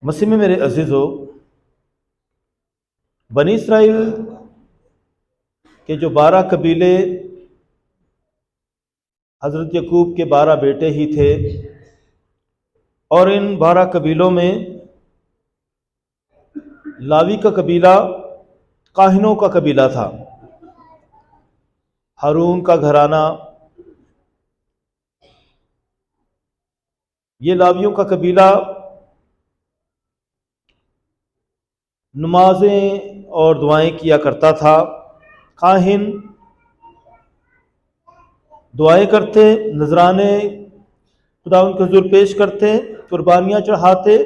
مسیح میں میرے عزیزو، بنی اسرائیل کے جو 12 قبیلے حضرت یعقوب کے 12 بیٹے ہی تھے، اور ان 12 قبیلوں میں لاوی کا قبیلہ کاہنوں کا قبیلہ تھا۔ ہارون کا گھرانہ یہ لاویوں کا قبیلہ نمازیں اور دعائیں کیا کرتا تھا۔ کاہن دعائیں کرتے، نذرانے خدا ان کے حضور پیش کرتے، قربانیاں چڑھاتے،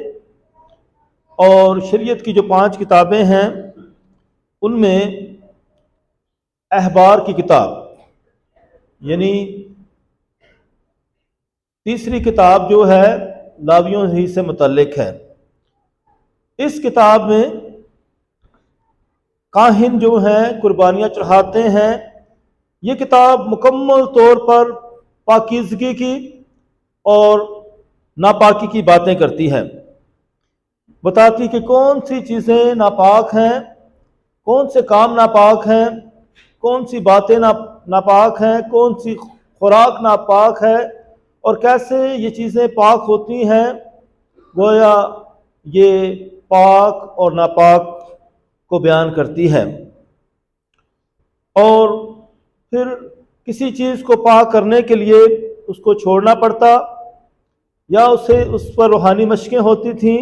اور شریعت کی جو 5 کتابیں ہیں ان میں احبار کی کتاب یعنی تیسری کتاب جو ہے لاویوں ہی سے متعلق ہے۔ اس کتاب میں کاہن جو ہیں قربانیاں چڑھاتے ہیں۔ یہ کتاب مکمل طور پر پاکیزگی کی اور ناپاکی کی باتیں کرتی ہے، بتاتی کہ کون سی چیزیں ناپاک ہیں، کون سے کام ناپاک ہیں، کون سی باتیں ناپاک ہیں، کون سی خوراک ناپاک ہے، اور کیسے یہ چیزیں پاک ہوتی ہیں۔ گویا یہ پاک اور ناپاک کو بیان کرتی ہے، اور پھر کسی چیز کو پاک کرنے کے لیے اس کو چھوڑنا پڑتا یا اس پر روحانی مشقیں ہوتی تھیں۔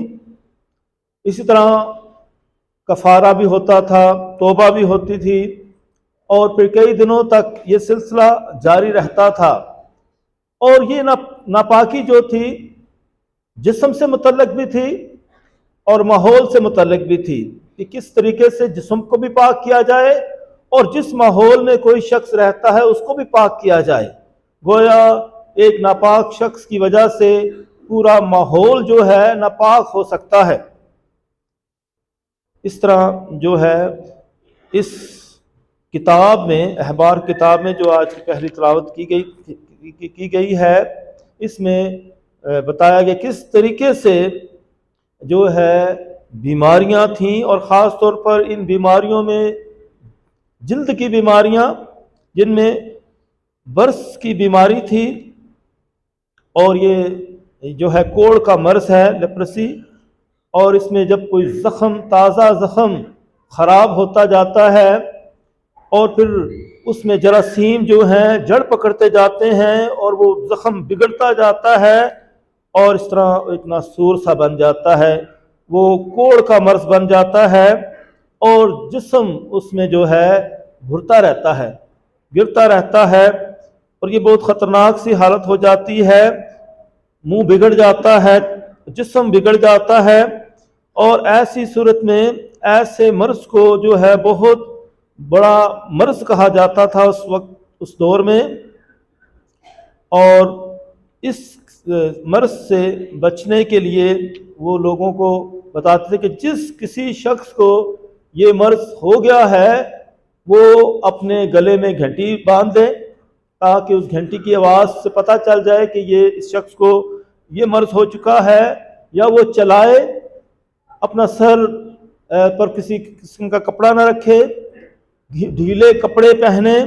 اسی طرح کفارہ بھی ہوتا تھا، توبہ بھی ہوتی تھی، اور پھر کئی دنوں تک یہ سلسلہ جاری رہتا تھا۔ اور یہ ناپاکی جو تھی جسم سے متعلق بھی تھی اور ماحول سے متعلق بھی تھی، کہ کس طریقے سے جسم کو بھی پاک کیا جائے اور جس ماحول میں کوئی شخص رہتا ہے اس کو بھی پاک کیا جائے۔ گویا ایک ناپاک شخص کی وجہ سے پورا ماحول جو ہے ناپاک ہو سکتا ہے۔ اس طرح جو ہے اس کتاب میں، احبار کتاب میں جو آج کی پہلی تلاوت کی گئی ہے، اس میں بتایا گیا کس طریقے سے جو ہے بیماریاں تھیں، اور خاص طور پر ان بیماریوں میں جلد کی بیماریاں، جن میں برس کی بیماری تھی، اور یہ جو ہے کوڑ کا مرض ہے، لیپرسی، اور اس میں جب کوئی زخم، تازہ زخم خراب ہوتا جاتا ہے اور پھر اس میں جراثیم جو ہیں جڑ پکڑتے جاتے ہیں اور وہ زخم بگڑتا جاتا ہے اور اس طرح ایک ناسور سا بن جاتا ہے، وہ کوڑ کا مرض بن جاتا ہے، اور جسم اس میں جو ہے بھرتا رہتا ہے، گرتا رہتا ہے، اور یہ بہت خطرناک سی حالت ہو جاتی ہے۔ منہ بگڑ جاتا ہے، جسم بگڑ جاتا ہے، اور ایسی صورت میں ایسے مرض کو جو ہے بہت بڑا مرض کہا جاتا تھا اس وقت، اس دور میں، اور اس مرض سے بچنے کے لیے وہ لوگوں کو بتاتے تھے کہ جس کسی شخص کو یہ مرض ہو گیا ہے وہ اپنے گلے میں گھنٹی باندھ دے، تاکہ اس گھنٹی کی آواز سے پتہ چل جائے کہ یہ اس شخص کو یہ مرض ہو چکا ہے، یا وہ چلائے، اپنا سر پر کسی قسم کا کپڑا نہ رکھے، ڈھیلے کپڑے پہنے،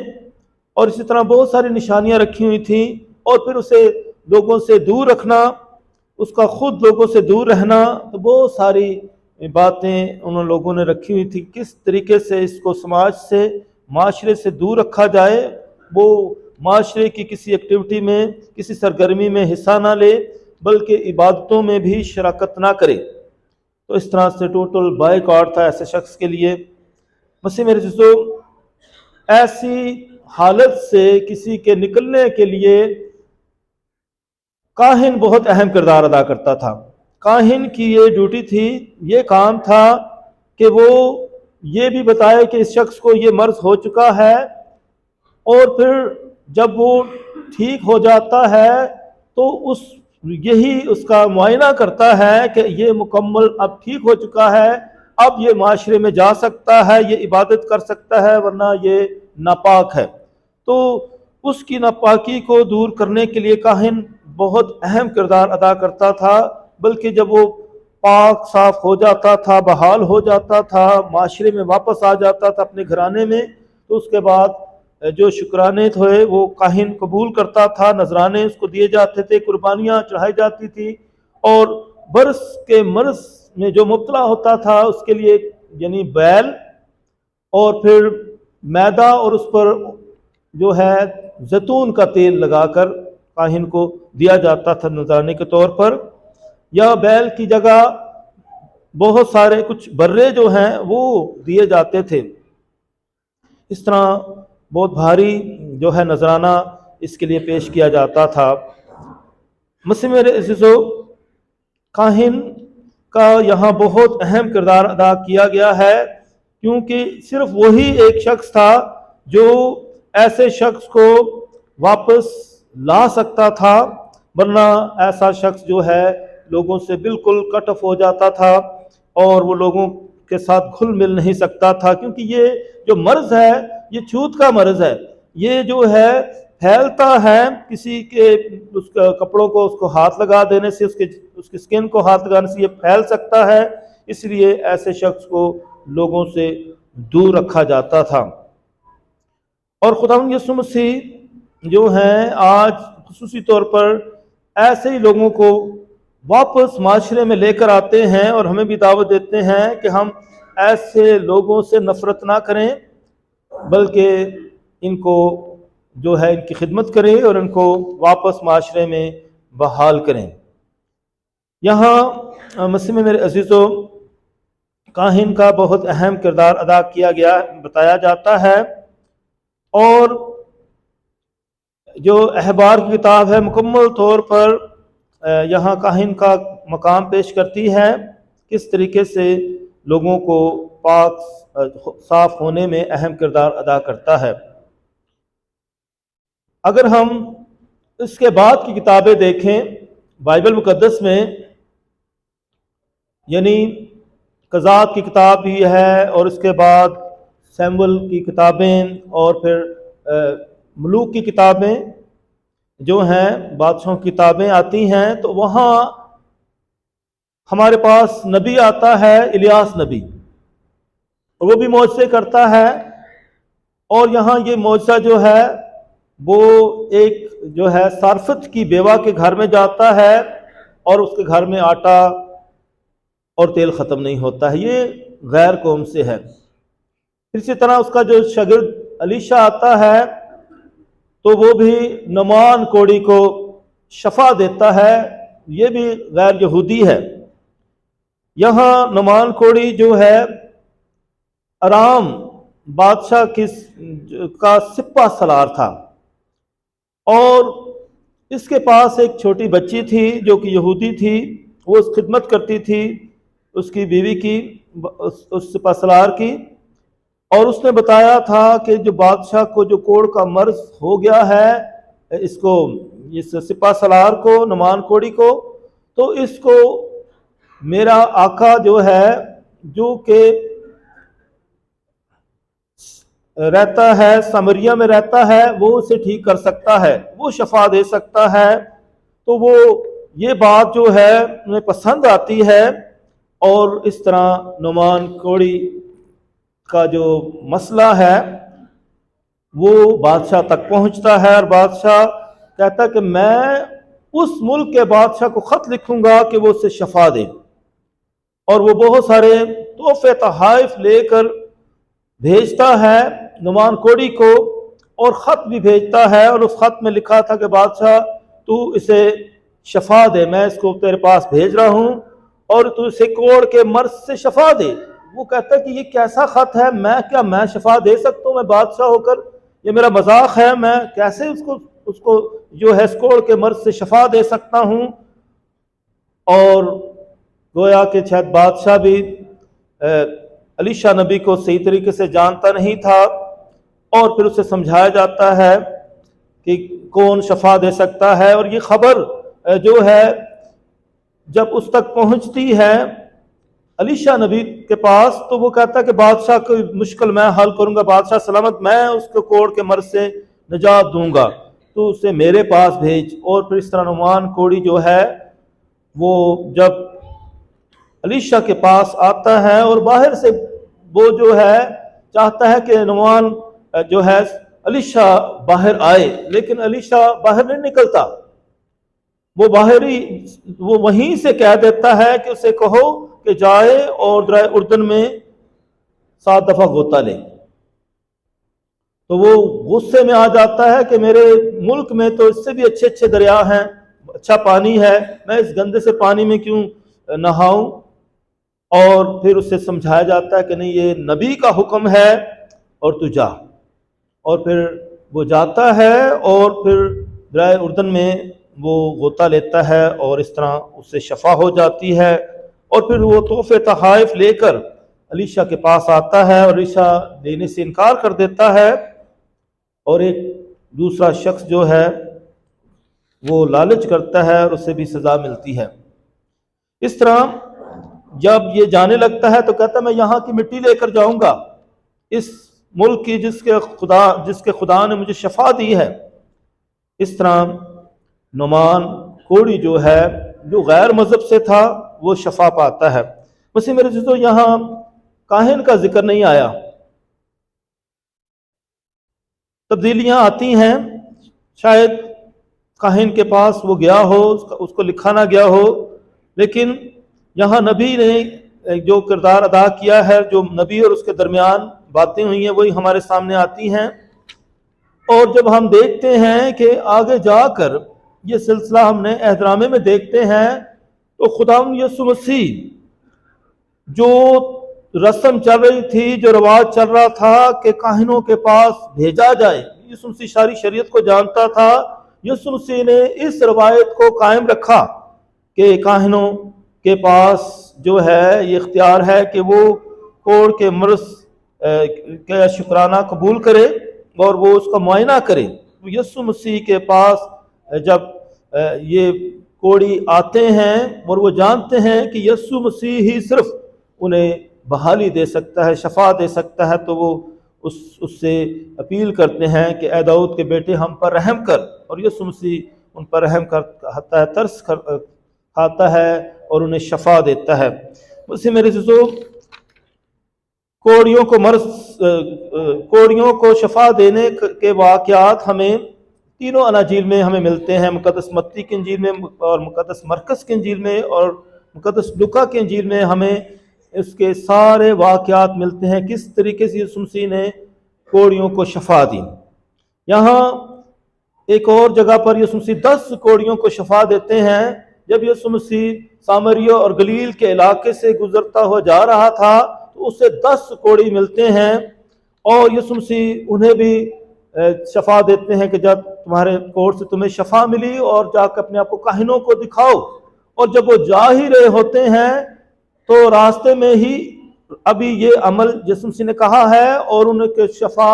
اور اسی طرح بہت ساری نشانیاں رکھی ہوئی تھیں، اور پھر اسے لوگوں سے دور رکھنا، اس کا خود لوگوں سے دور رہنا، تو بہت ساری باتیں ان لوگوں نے رکھی ہوئی تھی، کس طریقے سے اس کو سماج سے، معاشرے سے دور رکھا جائے، وہ معاشرے کی کسی ایکٹیویٹی میں، کسی سرگرمی میں حصہ نہ لے، بلکہ عبادتوں میں بھی شراکت نہ کرے۔ تو اس طرح سے ٹوٹل بائیکاٹ تھا ایسے شخص کے لیے۔ مسیح میرے عزیزو، ایسی حالت سے کسی کے نکلنے کے لیے کاہن بہت اہم کردار ادا کرتا تھا۔ کاہن کی یہ ڈیوٹی تھی، یہ کام تھا کہ وہ یہ بھی بتائے کہ اس شخص کو یہ مرض ہو چکا ہے، اور پھر جب وہ ٹھیک ہو جاتا ہے تو یہی اس کا معائنہ کرتا ہے کہ یہ مکمل اب ٹھیک ہو چکا ہے، اب یہ معاشرے میں جا سکتا ہے، یہ عبادت کر سکتا ہے، ورنہ یہ ناپاک ہے۔ تو اس کی ناپاکی کو دور کرنے کے لیے کاہن بہت اہم کردار ادا کرتا تھا، بلکہ جب وہ پاک صاف ہو جاتا تھا، بحال ہو جاتا تھا، معاشرے میں واپس آ جاتا تھا اپنے گھرانے میں، تو اس کے بعد جو شکرانے تھے وہ کاہن قبول کرتا تھا، نذرانے اس کو دیے جاتے تھے، قربانیاں چڑھائی جاتی تھی، اور برس کے مرض میں جو مبتلا ہوتا تھا اس کے لیے یعنی بیل اور پھر میدا اور اس پر جو ہے زیتون کا تیل لگا کر کاہن کو دیا جاتا تھا نذرانے کے طور پر، یا بیل کی جگہ بہت سارے کچھ برے جو ہیں وہ دیے جاتے تھے۔ اس طرح بہت بھاری جو ہے نذرانہ اس کے لیے پیش کیا جاتا تھا۔ مسیح میرے عزیزو، کاہن کا یہاں بہت اہم کردار ادا کیا گیا ہے، کیونکہ صرف وہی ایک شخص تھا جو ایسے شخص کو واپس لا سکتا تھا، ورنہ ایسا شخص جو ہے لوگوں سے بالکل کٹ آف ہو جاتا تھا اور وہ لوگوں کے ساتھ گھل مل نہیں سکتا تھا، کیونکہ یہ جو مرض ہے یہ چھوت کا مرض ہے، یہ جو ہے پھیلتا ہے کسی کے اس کپڑوں کو اس کو ہاتھ لگا دینے سے، اس کی سکن کو ہاتھ لگانے سے یہ پھیل سکتا ہے، اس لیے ایسے شخص کو لوگوں سے دور رکھا جاتا تھا۔ اور خداوند یسوع مسیح جو ہیں آج خصوصی طور پر ایسے ہی لوگوں کو واپس معاشرے میں لے کر آتے ہیں، اور ہمیں بھی دعوت دیتے ہیں کہ ہم ایسے لوگوں سے نفرت نہ کریں، بلکہ ان کو جو ہے ان کی خدمت کریں اور ان کو واپس معاشرے میں بحال کریں۔ یہاں مسیح میں میرے عزیزو، کاہن کا بہت اہم کردار ادا کیا گیا بتایا جاتا ہے، اور جو احبار کی کتاب ہے مکمل طور پر یہاں کاہن کا مقام پیش کرتی ہے، کس طریقے سے لوگوں کو پاک صاف ہونے میں اہم کردار ادا کرتا ہے۔ اگر ہم اس کے بعد کی کتابیں دیکھیں بائبل مقدس میں، یعنی قضات کی کتاب بھی ہے، اور اس کے بعد سیمول کی کتابیں، اور پھر ملوک کی کتابیں جو ہیں بادشاہوں کی کتابیں آتی ہیں، تو وہاں ہمارے پاس نبی آتا ہے الیاس نبی، اور وہ بھی معجزے کرتا ہے، اور یہاں یہ معجزہ جو ہے وہ ایک جو ہے صارفت کی بیوہ کے گھر میں جاتا ہے، اور اس کے گھر میں آٹا اور تیل ختم نہیں ہوتا ہے، یہ غیر قوم سے ہے۔ اسی طرح اس کا جو شاگرد الیشا آتا ہے تو وہ بھی نعمان کوڑی کو شفا دیتا ہے، یہ بھی غیر یہودی ہے۔ یہاں نعمان کوڑی جو ہے ارام بادشاہ کا سپہ سالار تھا، اور اس کے پاس ایک چھوٹی بچی تھی جو کہ یہودی تھی، وہ اس خدمت کرتی تھی اس کی بیوی کی، اس سپہ سالار کی، اور اس نے بتایا تھا کہ جو بادشاہ کو جو کوڑ کا مرض ہو گیا ہے، اس سپہ سالار کو، نعمان کوڑی کو، تو اس کو میرا آقا جو ہے جو کہ رہتا ہے سامریہ میں رہتا ہے، وہ اسے ٹھیک کر سکتا ہے، وہ شفا دے سکتا ہے۔ تو وہ یہ بات جو ہے انہیں پسند آتی ہے، اور اس طرح نعمان کوڑی کا جو مسئلہ ہے وہ بادشاہ تک پہنچتا ہے، اور بادشاہ کہتا ہے کہ میں اس ملک کے بادشاہ کو خط لکھوں گا کہ وہ اسے شفا دے، اور وہ بہت سارے تحفے تحائف لے کر بھیجتا ہے نعمان کوڑی کو، اور خط بھی بھیجتا ہے، اور اس خط میں لکھا تھا کہ بادشاہ تو اسے شفا دے، میں اس کو تیرے پاس بھیج رہا ہوں اور تو اسے کوڑ کے مرض سے شفا دے۔ وہ کہتا ہے کہ یہ کیسا خط ہے، میں شفا دے سکتا ہوں، میں بادشاہ ہو کر، یہ میرا مذاق ہے، میں کیسے اس کو جو ہے اس کوڑ کے مرض سے شفا دے سکتا ہوں۔ اور گویا کہ شاید بادشاہ بھی الیشا نبی کو صحیح طریقے سے جانتا نہیں تھا، اور پھر اسے سمجھایا جاتا ہے کہ کون شفا دے سکتا ہے، اور یہ خبر جو ہے جب اس تک پہنچتی ہے الیشا نبی کے پاس، تو وہ کہتا ہے کہ بادشاہ کی مشکل میں حل کروں گا، بادشاہ سلامت، میں اس کو کوڑ کے مرض سے نجات دوں گا، تو اسے میرے پاس بھیج۔ اور پھر اس طرح نعمان کوڑی جو ہے وہ جب الیشا کے پاس آتا ہے اور باہر سے وہ جو ہے چاہتا ہے کہ نعمان جو ہے الیشا باہر آئے، لیکن الیشا باہر نہیں نکلتا، وہ وہ وہیں سے کہہ دیتا ہے کہ اسے کہو کہ جائے اور دریا اردن میں 7 دفعہ غوطہ لے۔ تو وہ غصے میں آ جاتا ہے کہ میرے ملک میں تو اس سے بھی اچھے اچھے دریا ہیں، اچھا پانی ہے، میں اس گندے سے پانی میں کیوں نہاؤں؟ اور پھر اسے سمجھایا جاتا ہے کہ نہیں، یہ نبی کا حکم ہے اور تو جا۔ اور پھر وہ جاتا ہے اور پھر دریا اردن میں وہ غوطہ لیتا ہے اور اس طرح اس سے شفا ہو جاتی ہے۔ اور پھر وہ تحفے تحائف لے کر الیشا کے پاس آتا ہے اور الیشا دینے سے انکار کر دیتا ہے، اور ایک دوسرا شخص جو ہے وہ لالچ کرتا ہے اور اسے بھی سزا ملتی ہے۔ اس طرح جب یہ جانے لگتا ہے تو کہتا ہے میں یہاں کی مٹی لے کر جاؤں گا، اس ملک کی جس کے خدا نے مجھے شفا دی ہے۔ اس طرح نعمان کوڑی جو ہے، جو غیر مذہب سے تھا، وہ شفا پاتا ہے۔ مسیح میرے عزیزو، یہاں کاہن کا ذکر نہیں آیا۔ تبدیلیاں آتی ہیں، شاید کاہن کے پاس وہ گیا ہو، اس کو لکھا نہ گیا ہو، لیکن یہاں نبی نے جو کردار ادا کیا ہے، جو نبی اور اس کے درمیان باتیں ہوئی ہیں، وہی ہمارے سامنے آتی ہیں۔ اور جب ہم دیکھتے ہیں کہ آگے جا کر یہ سلسلہ ہم نے احترامے میں دیکھتے ہیں، تو خداوند یسوع مسیح جو رسم چل رہی تھی، جو رواج چل رہا تھا کہ کاہنوں کے پاس بھیجا جائے، یسوع مسیح ساری شریعت کو جانتا تھا۔ یسوع مسیح نے اس روایت کو قائم رکھا کہ کاہنوں کے پاس جو ہے یہ اختیار ہے کہ وہ کوڑ کے مرض کا شکرانہ قبول کرے اور وہ اس کا معائنہ کرے۔ یسوع مسیح کے پاس جب یہ کوڑی آتے ہیں اور وہ جانتے ہیں کہ یسوع مسیح ہی صرف انہیں بحالی دے سکتا ہے، شفا دے سکتا ہے، تو وہ اس سے اپیل کرتے ہیں کہ اے داؤد کے بیٹے ہم پر رحم کر، اور یسوع مسیح ان پر رحم کرتا ہے، ترس کھاتا ہے اور انہیں شفا دیتا ہے۔ مسیح میرے عزیزو، کوڑیوں کو شفا دینے کے واقعات ہمیں تینوں اناجیل میں ہمیں ملتے ہیں، مقدس متی کی انجیل میں اور مقدس مرکز کی انجیل میں اور مقدس لوکا کی انجیل میں ہمیں اس کے سارے واقعات ملتے ہیں، کس طریقے سے یسوع مسیح نے کوڑیوں کو شفا دی۔ یہاں ایک اور جگہ پر یسوع مسیح 10 کوڑیوں کو شفا دیتے ہیں۔ جب یسوع مسیح سامریہ اور گلیل کے علاقے سے گزرتا ہوا جا رہا تھا تو اسے 10 کوڑی ملتے ہیں، اور یسوع مسیح انہیں بھی شفا دیتے ہیں کہ جب تمہارے کوڑ سے تمہیں شفا ملی اور جا کے اپنے آپ کو کاہنوں کو دکھاؤ۔ اور جب وہ جا ہی رہے ہوتے ہیں تو راستے میں ہی ابھی یہ عمل یسوع مسیح نے کہا ہے اور ان کے شفا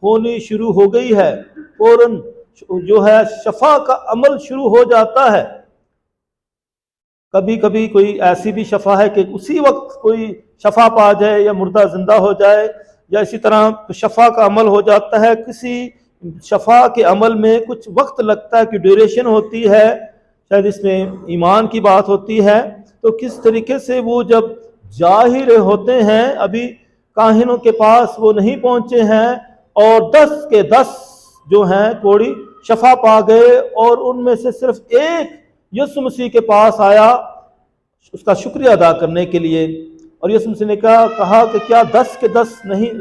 ہونی شروع ہو گئی ہے، فوراً جو ہے شفا کا عمل شروع ہو جاتا ہے۔ کبھی کبھی کوئی ایسی بھی شفا ہے کہ اسی وقت کوئی شفا پا جائے یا مردہ زندہ ہو جائے، یا اسی طرح شفا کا عمل ہو جاتا ہے۔ کسی شفا کے عمل میں کچھ وقت لگتا ہے کہ ڈیوریشن ہوتی ہے، شاید اس میں ایمان کی بات ہوتی ہے۔ تو کس طریقے سے وہ جب جا ہی رہے ہوتے ہیں، ابھی کاہنوں کے پاس وہ نہیں پہنچے ہیں، اور 10 کے 10 جو ہیں کوڑی شفا پا گئے، اور ان میں سے صرف ایک یسوع مسیح کے پاس آیا اس کا شکریہ ادا کرنے کے لیے، اور یسوع مسیح نے کہا کہ کیا 10 کے 10 نہیں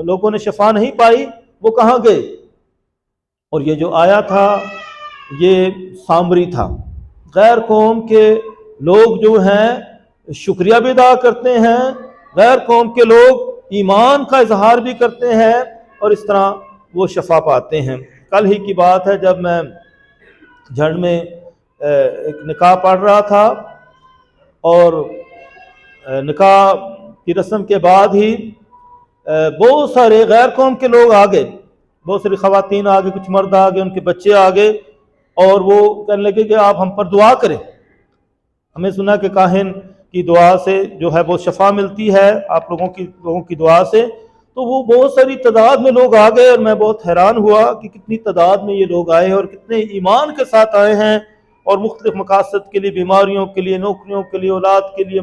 لوگوں نے شفا نہیں پائی؟ وہ کہاں گئے؟ اور یہ جو آیا تھا یہ سامری تھا۔ غیر قوم کے لوگ جو ہیں شکریہ بھی ادا کرتے ہیں، غیر قوم کے لوگ ایمان کا اظہار بھی کرتے ہیں، اور اس طرح وہ شفا پاتے ہیں۔ کل ہی کی بات ہے جب میں جھڑ میں ایک نکاح پڑھ رہا تھا، اور نکاح کی رسم کے بعد ہی بہت سارے غیر قوم کے لوگ آ گئے، بہت ساری خواتین آ گئے، کچھ مرد آ گئے، ان کے بچے آ گئے، اور وہ کہنے لگے کہ آپ ہم پر دعا کریں۔ ہمیں سنا کہ کاہن کی دعا سے جو ہے وہ شفا ملتی ہے، آپ لوگوں کی دعا سے۔ تو وہ بہت ساری تعداد میں لوگ آ گئے، اور میں بہت حیران ہوا کہ کتنی تعداد میں یہ لوگ آئے اور کتنے ایمان کے ساتھ آئے ہیں، اور مختلف مقاصد کے لیے، بیماریوں کے لیے، نوکریوں کے لیے، اولاد کے لیے،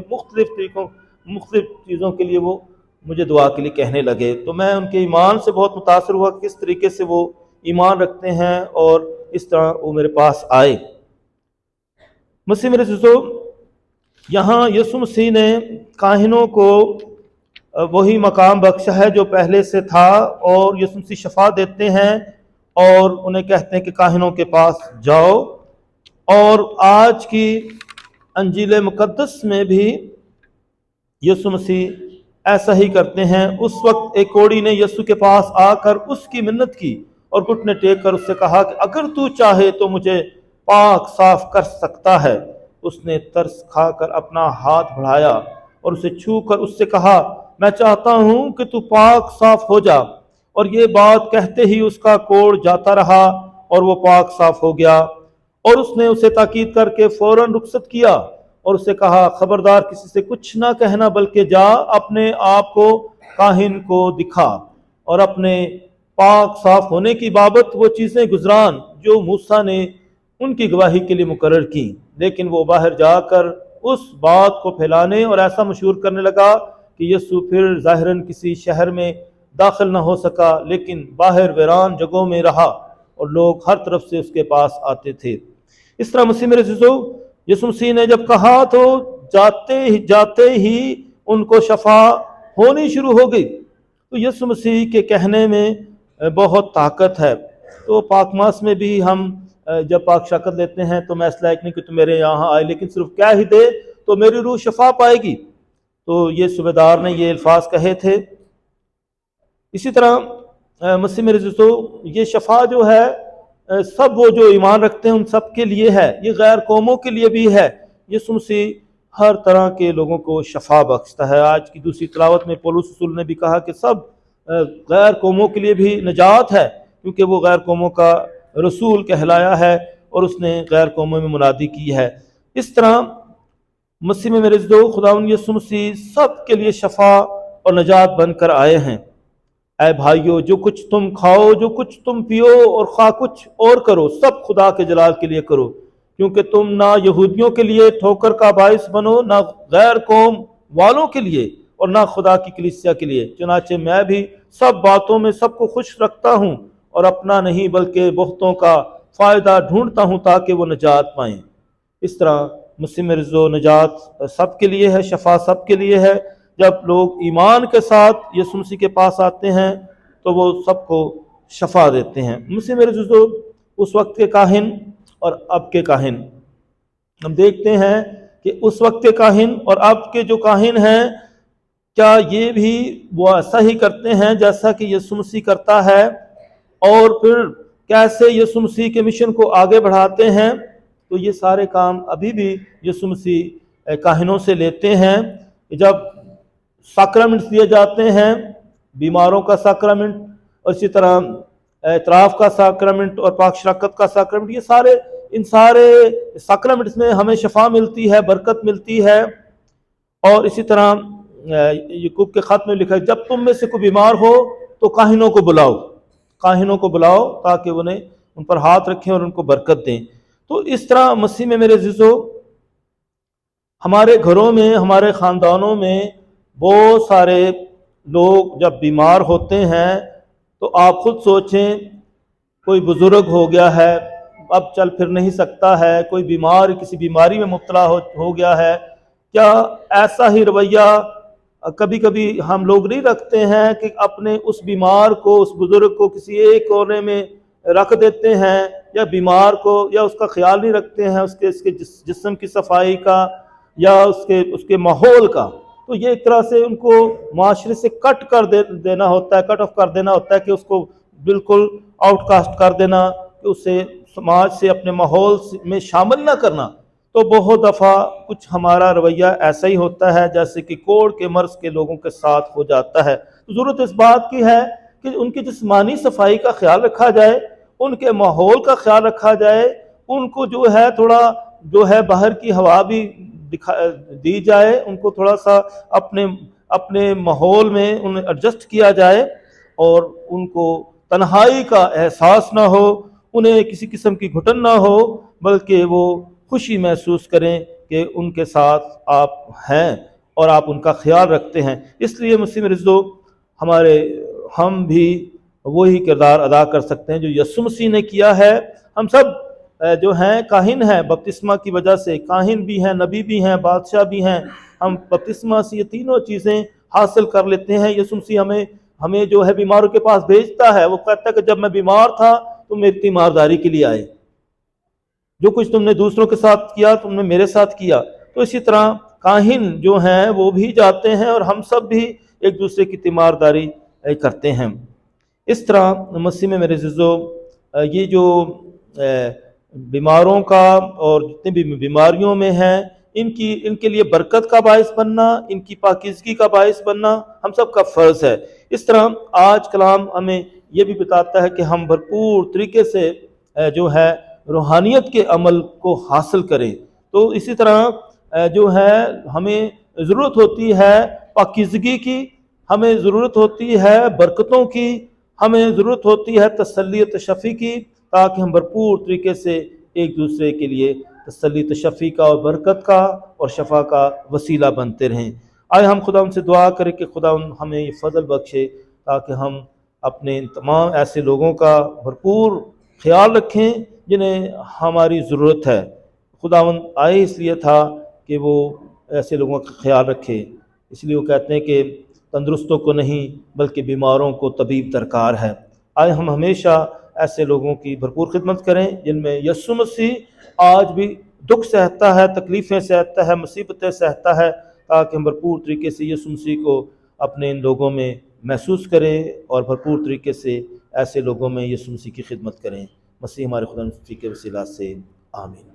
مختلف چیزوں کے لیے وہ مجھے دعا کے لیے کہنے لگے۔ تو میں ان کے ایمان سے بہت متاثر ہوا، کس طریقے سے وہ ایمان رکھتے ہیں، اور اس طرح وہ میرے پاس آئے۔ مسیح میرے عزیزو، یہاں یسوع مسیح نے کاہنوں کو وہی مقام بخشا ہے جو پہلے سے تھا، اور یسوع مسیح شفا دیتے ہیں اور انہیں کہتے ہیں کہ کاہنوں کے پاس جاؤ۔ اور آج کی انجیل مقدس میں بھی یسوع مسیح ایسا ہی کرتے ہیں۔ اس وقت ایک کوڑی نے یسوع کے پاس آ کر اس کی منت کی اور گھٹنے ٹیک کر اس سے کہا کہ اگر تو چاہے تو مجھے پاک صاف کر سکتا ہے۔ اس نے ترس کھا کر اپنا ہاتھ بڑھایا اور اسے چھو کر اس سے کہا، میں چاہتا ہوں کہ تو پاک صاف ہو جا۔ اور یہ بات کہتے ہی اس کا کوڑ جاتا رہا اور وہ پاک صاف ہو گیا۔ اور اس نے اسے تاکید کر کے فوراً رخصت کیا اور اسے کہا، خبردار کسی سے کچھ نہ کہنا، بلکہ جا اپنے آپ کو کاہن کو دکھا اور اپنے پاک صاف ہونے کی بابت وہ چیزیں گزران جو موسیٰ نے ان کی گواہی کے لیے مقرر کی۔ لیکن وہ باہر جا کر اس بات کو پھیلانے اور ایسا مشہور کرنے لگا کہ یسوع پھر ظاہراً کسی شہر میں داخل نہ ہو سکا، لیکن باہر ویران جگہوں میں رہا اور لوگ ہر طرف سے اس کے پاس آتے تھے۔ اس طرح مسیح میرے عزیزو، یسوع مسیح نے جب کہا تو جاتے ہی ان کو شفا ہونی شروع ہو گئی۔ تو یسوع مسیح کے کہنے میں بہت طاقت ہے۔ تو پاک ماس میں بھی ہم جب پاک شرکت لیتے ہیں تو میں اس لائق نہیں کہ تو میرے یہاں آئے، لیکن صرف کہہ ہی دے تو میری روح شفا پائے گی۔ تو یہ صوبیدار نے یہ الفاظ کہے تھے۔ اسی طرح مسیح میرے عزیزو، یہ شفا جو ہے سب وہ جو ایمان رکھتے ہیں ان سب کے لیے ہے، یہ غیر قوموں کے لیے بھی ہے۔ یسوع مسیح ہر طرح کے لوگوں کو شفا بخشتا ہے۔ آج کی دوسری تلاوت میں پولس رسول نے بھی کہا کہ سب غیر قوموں کے لیے بھی نجات ہے، کیونکہ وہ غیر قوموں کا رسول کہلایا ہے اور اس نے غیر قوموں میں منادی کی ہے۔ اس طرح مسیح میں میرے عزیزو، خداوند یسوع مسیح سب کے لیے شفا اور نجات بن کر آئے ہیں۔ اے بھائیو، جو کچھ تم کھاؤ، جو کچھ تم پیو اور خواہ کچھ اور کرو، سب خدا کے جلال کے لیے کرو، کیونکہ تم نہ یہودیوں کے لیے ٹھوکر کا باعث بنو، نہ غیر قوم والوں کے لیے اور نہ خدا کی کلیسیا کے لیے۔ چنانچہ میں بھی سب باتوں میں سب کو خوش رکھتا ہوں اور اپنا نہیں بلکہ بہتوں کا فائدہ ڈھونڈتا ہوں تاکہ وہ نجات پائیں۔ اس طرح مسیح میرے عزیزو، نجات سب کے لیے ہے، شفا سب کے لیے ہے۔ جب لوگ ایمان کے ساتھ یسوع مسیح کے پاس آتے ہیں تو وہ سب کو شفا دیتے ہیں۔ مسیح میرے عزیزو، اس وقت کے کاہن اور اب کے کاہن ہم دیکھتے ہیں کہ اس وقت کے کاہن اور اب کے جو کاہن ہیں، کیا یہ بھی وہ ایسا ہی کرتے ہیں جیسا کہ یسوع مسیح کرتا ہے، اور پھر کیسے یسوع مسیح کے مشن کو آگے بڑھاتے ہیں؟ تو یہ سارے کام ابھی بھی یسوع مسیح کاہنوں سے لیتے ہیں۔ جب ساکرامنٹ دیے جاتے ہیں، بیماروں کا ساکرامنٹ اور اسی طرح اعتراف کا ساکرامنٹ اور پاک شراکت کا ساکرامنٹ، یہ ان سارے ساکرامنٹس میں ہمیں شفا ملتی ہے، برکت ملتی ہے۔ اور اسی طرح یعقوب کے خط میں لکھا ہے، جب تم میں سے کوئی بیمار ہو تو کاہنوں کو بلاؤ تاکہ انہیں ان پر ہاتھ رکھیں اور ان کو برکت دیں۔ تو اس طرح مسیح میں میرے عزیزو، ہمارے گھروں میں، ہمارے خاندانوں میں بہت سارے لوگ جب بیمار ہوتے ہیں تو آپ خود سوچیں، کوئی بزرگ ہو گیا ہے، اب چل پھر نہیں سکتا ہے، کوئی بیمار کسی بیماری میں مبتلا ہو گیا ہے، کیا ایسا ہی رویہ کبھی کبھی ہم لوگ نہیں رکھتے ہیں کہ اپنے اس بیمار کو، اس بزرگ کو کسی ایک کونے میں رکھ دیتے ہیں، یا بیمار کو یا اس کا خیال نہیں رکھتے ہیں، اس کے جسم کی صفائی کا یا اس کے ماحول کا؟ تو یہ ایک طرح سے ان کو معاشرے سے کٹ آف کر دینا ہوتا ہے کہ اس کو بالکل آؤٹ کاسٹ کر دینا، کہ اسے سماج سے، اپنے ماحول میں شامل نہ کرنا۔ تو بہت دفعہ کچھ ہمارا رویہ ایسا ہی ہوتا ہے جیسے کہ کوڑ کے مرض کے لوگوں کے ساتھ ہو جاتا ہے۔ تو ضرورت اس بات کی ہے کہ ان کی جسمانی صفائی کا خیال رکھا جائے، ان کے ماحول کا خیال رکھا جائے، ان کو جو ہے تھوڑا باہر کی ہوا بھی دی جائے، ان کو تھوڑا سا اپنے ماحول میں انہیں ایڈجسٹ کیا جائے، اور ان کو تنہائی کا احساس نہ ہو، انہیں کسی قسم کی گھٹن نہ ہو، بلکہ وہ خوشی محسوس کریں کہ ان کے ساتھ آپ ہیں اور آپ ان کا خیال رکھتے ہیں۔ اس لیے مسلم عزیزو، ہم بھی وہی کردار ادا کر سکتے ہیں جو یسوع مسیح نے کیا ہے۔ ہم سب جو ہیں کاہن ہیں، بپتسمہ کی وجہ سے کاہن بھی ہیں، نبی بھی ہیں، بادشاہ بھی ہیں۔ ہم بپتسمہ سے یہ تینوں چیزیں حاصل کر لیتے ہیں۔ یسوع مسیح ہمیں جو ہے بیماروں کے پاس بھیجتا ہے۔ وہ کہتا ہے کہ جب میں بیمار تھا تم میری تیمارداری کے لیے آئے، جو کچھ تم نے دوسروں کے ساتھ کیا تم نے میرے ساتھ کیا۔ تو اسی طرح کاہن جو ہیں وہ بھی جاتے ہیں اور ہم سب بھی ایک دوسرے کی تیمارداری کرتے ہیں۔ اس طرح مسیح میں میرے عزیزو، یہ جو بیماروں کا اور جتنے بھی بیماریوں میں ہیں، ان کے لیے برکت کا باعث بننا، ان کی پاکیزگی کا باعث بننا ہم سب کا فرض ہے۔ اس طرح آج کلام ہمیں یہ بھی بتاتا ہے کہ ہم بھرپور طریقے سے جو ہے روحانیت کے عمل کو حاصل کریں۔ تو اسی طرح جو ہے ہمیں ضرورت ہوتی ہے پاکیزگی کی، ہمیں ضرورت ہوتی ہے برکتوں کی، ہمیں ضرورت ہوتی ہے تسلی تشفی کی، تاکہ ہم بھرپور طریقے سے ایک دوسرے کے لیے تسلی تشفی کا اور برکت کا اور شفا کا وسیلہ بنتے رہیں۔ آئے ہم خدا ان سے دعا کریں کہ خدا ہمیں یہ فضل بخشے تاکہ ہم اپنے تمام ایسے لوگوں کا بھرپور خیال رکھیں جنہیں ہماری ضرورت ہے۔ خداوند آئے اس لیے تھا کہ وہ ایسے لوگوں کا خیال رکھے، اس لیے وہ کہتے ہیں کہ تندرستوں کو نہیں بلکہ بیماروں کو طبیب درکار ہے۔ آئے ہم ہمیشہ ایسے لوگوں کی بھرپور خدمت کریں جن میں یسوع مسیح آج بھی دکھ سہتا ہے، تکلیفیں سہتا ہے، مصیبتیں سہتا ہے، تاکہ ہم بھرپور طریقے سے یسوع مسیح کو اپنے ان لوگوں میں محسوس کریں اور بھرپور طریقے سے ایسے لوگوں میں یسوع مسیح کی خدمت کریں۔ مسیح ہمارے خدا مسیح کے وسیلہ سے آمین۔